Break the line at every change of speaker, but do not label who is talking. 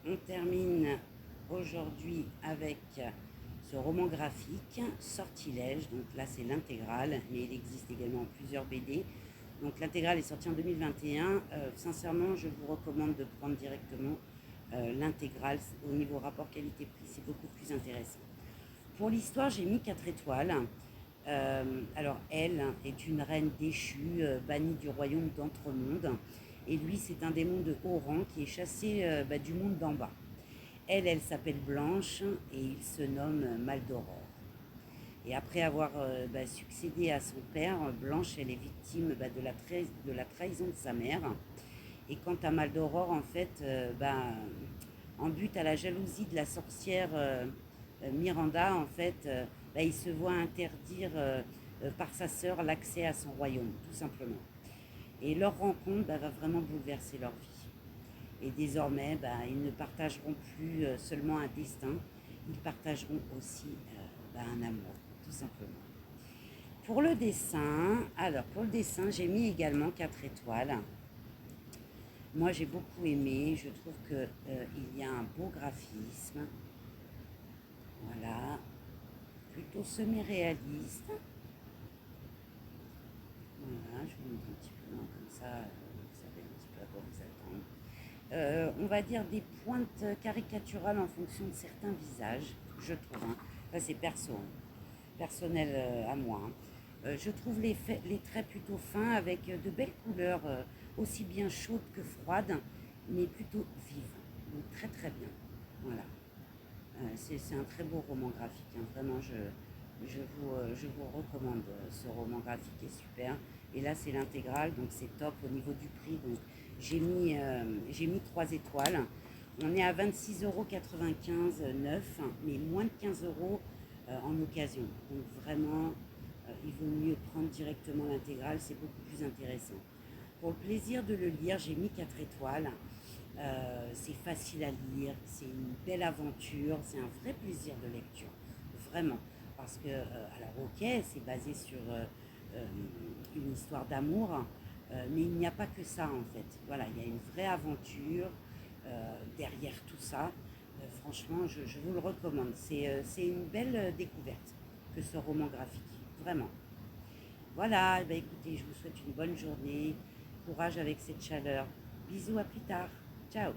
On termine aujourd'hui avec ce roman graphique, Sortilège. Donc là, c'est l'intégrale, mais il existe également plusieurs BD. Donc l'intégrale est sortie en 2021. Sincèrement, je vous recommande de prendre directement l'intégrale. Au niveau rapport qualité-prix, c'est beaucoup plus intéressant. Pour l'histoire, j'ai mis 4 étoiles. Alors, elle est une reine déchue, bannie du royaume d'Entremonde. Et lui, c'est un démon de haut rang qui est chassé du monde d'en bas. Elle s'appelle Blanche et il se nomme Maldoror. Et après avoir succédé à son père, Blanche, elle est victime de la trahison de sa mère. Et quant à Maldoror, en fait, en but à la jalousie de la sorcière Miranda, en fait, il se voit interdire par sa sœur l'accès à son royaume, tout simplement. Et leur rencontre va vraiment bouleverser leur vie. Et désormais, ils ne partageront plus seulement un destin, ils partageront aussi un amour, tout simplement. Pour le dessin, j'ai mis également 4 étoiles. Moi, j'ai beaucoup aimé. Je trouve qu'il y a un beau graphisme. Voilà. Plutôt semi-réaliste. Voilà, je vous montre un petit peu loin comme ça. Vous savez un petit peu à quoi vous attendre. On va dire des pointes caricaturales en fonction de certains visages, je trouve. Ça, c'est personnel à moi. Je trouve les traits plutôt fins avec de belles couleurs, aussi bien chaudes que froides, mais plutôt vives. Donc très très bien. Voilà. C'est un très beau roman graphique. Vraiment, je vous recommande. Ce roman graphique est super. Et là, c'est l'intégrale, donc c'est top au niveau du prix. Donc j'ai mis 3 étoiles. On est à 26,95 € neuf, mais moins de 15 € en occasion. Donc vraiment, il vaut mieux prendre directement l'intégrale, c'est beaucoup plus intéressant. Pour le plaisir de le lire, j'ai mis 4 étoiles. C'est facile à lire, c'est une belle aventure, c'est un vrai plaisir de lecture, vraiment. Parce que, alors ok, c'est basé sur une histoire d'amour, mais il n'y a pas que ça en fait. Voilà, il y a une vraie aventure derrière tout ça. Franchement, je vous le recommande. C'est une belle découverte que ce roman graphique, vraiment. Voilà, écoutez, je vous souhaite une bonne journée, courage avec cette chaleur. Bisous, à plus tard. Ciao.